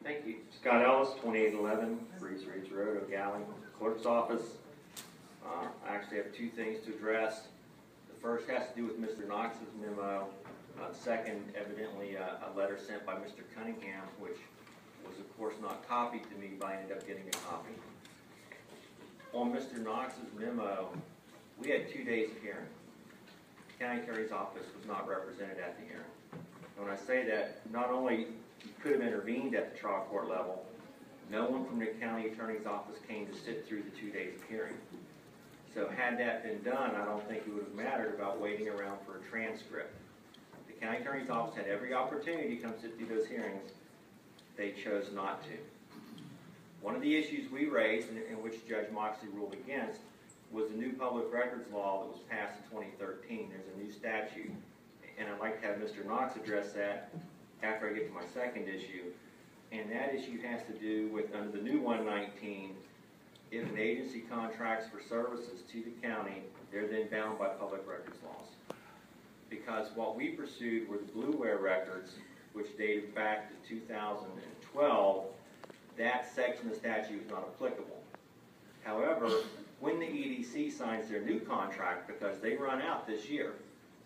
Thank you. Scott Ellis, 2811 Breeze Ridge Road, O'Galley, Clerk's Office. I actually have two things to address. The first has to do with Mr. Knox's memo. Second, evidently a letter sent by Mr. Cunningham, which was of course not copied to me, but I ended up getting a copy. On Mr. Knox's memo, we had 2 days of hearing. The county attorney's office was not represented at the hearing. And when I say that, not only you could have intervened at the trial court level, no one from the county attorney's office came to sit through the 2 days of hearing. So had that been done, I don't think it would have mattered about waiting around for a transcript. The county attorney's office had every opportunity to come sit through those hearings. They chose not to. One of the issues we raised, in which Judge Moxley ruled against, was the new public records law that was passed in 2013. There's a new statute, and I'd like to have Mr. Knox address that after I get to my second issue. And that issue has to do with, under the new 119, if an agency contracts for services to the county, they're then bound by public records laws. Because what we pursued were the Blueware records, which dated back to 2012. That section of the statute is not applicable. However, when the EDC signs their new contract, because they run out this year,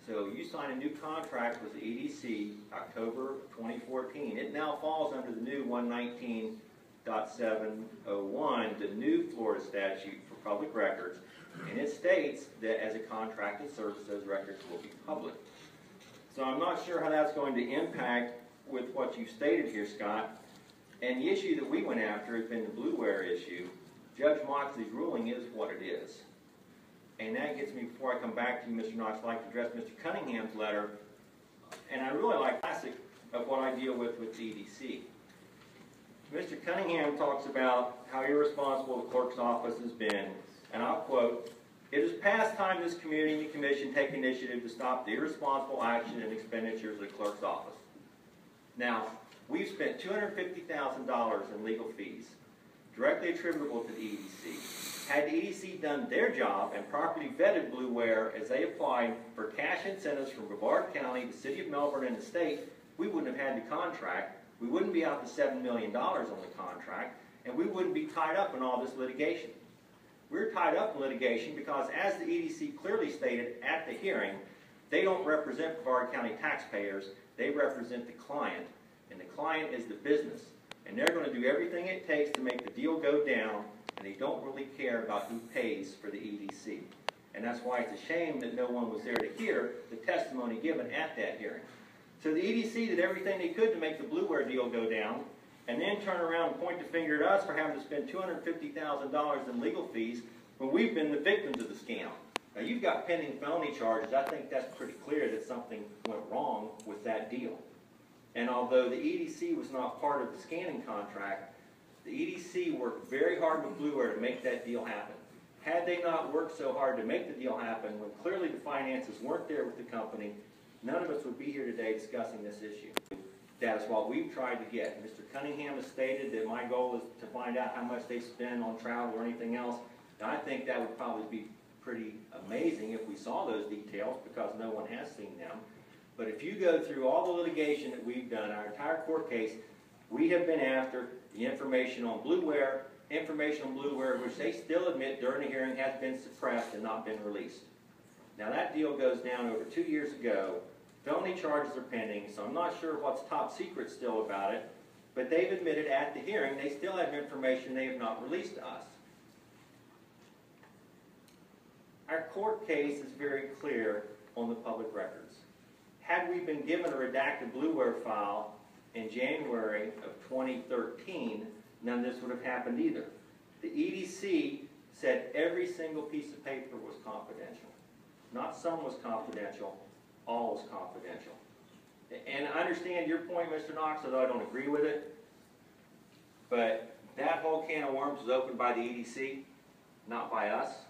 so you sign a new contract with the EDC October 2014, it now falls under the new 119.701, the new Florida statute for public records, and it states that as a contracted service, those records will be public. So I'm not sure how that's going to impact with what you've stated here, Scott. And the issue that we went after has been the Blueware issue. Judge Moxley's ruling is what it is. And that gets me, before I come back to you, Mr. Knox, I'd like to address Mr. Cunningham's letter. And I really like the classic of what I deal with the EDC. Mr. Cunningham talks about how irresponsible the clerk's office has been. And I'll quote, "It is past time this community and the commission take initiative to stop the irresponsible action and expenditures of the clerk's office." Now, we've spent $250,000 in legal fees, directly attributable to the EDC. Had the EDC done their job and properly vetted Blueware as they applied for cash incentives from Brevard County, the City of Melbourne, and the state, we wouldn't have had the contract. We wouldn't be out to $7 million on the contract, and we wouldn't be tied up in all this litigation. We're tied up in litigation because, as the EDC clearly stated at the hearing, they don't represent Brevard County taxpayers. They represent the client, and the client is the business. And they're going to do everything it takes to make the deal go down, and they don't really care about who pays for the EDC. And that's why it's a shame that no one was there to hear the testimony given at that hearing. So the EDC did everything they could to make the Blueware deal go down, and then turn around and point the finger at us for having to spend $250,000 in legal fees when we've been the victims of the scam. Now, you've got pending felony charges. I think that's pretty clear that something went wrong with that deal. And although the EDC was not part of the scanning contract, the EDC worked very hard with Blueware to make that deal happen. Had they not worked so hard to make the deal happen, when clearly the finances weren't there with the company, none of us would be here today discussing this issue. That is what we've tried to get. Mr. Cunningham has stated that my goal is to find out how much they spend on travel or anything else. And I think that would probably be pretty amazing if we saw those details, because no one has seen them. But if you go through all the litigation that we've done, our entire court case, we have been after the information on Blueware, which they still admit during the hearing has been suppressed and not been released. Now that deal goes down over 2 years ago. Felony charges are pending, so I'm not sure what's top secret still about it, but they've admitted at the hearing they still have information they have not released to us. Our court case is very clear on the public records. Had we been given a redacted Blueware file in January of 2013, none of this would have happened either. The EDC said every single piece of paper was confidential. Not some was confidential, all was confidential. And I understand your point, Mr. Knox, although I don't agree with it, but that whole can of worms was opened by the EDC, not by us.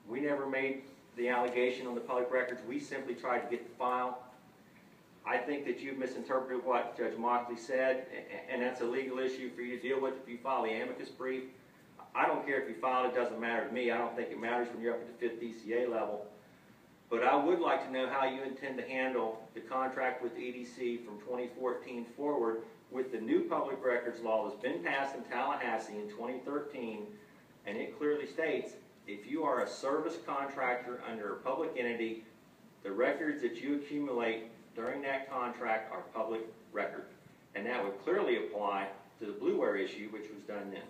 We never made the allegation on the public records. We simply tried to get the file. I think that you've misinterpreted what Judge Moxley said, and that's a legal issue for you to deal with if you file the amicus brief. I don't care if you file it, doesn't matter to me. I don't think it matters when you're up at the 5th DCA level. But I would like to know how you intend to handle the contract with the EDC from 2014 forward with the new public records law that's been passed in Tallahassee in 2013, and it clearly states if you are a service contractor under a public entity, the records that you accumulate during that contract are public record. And that would clearly apply to the blueware issue, which was done then.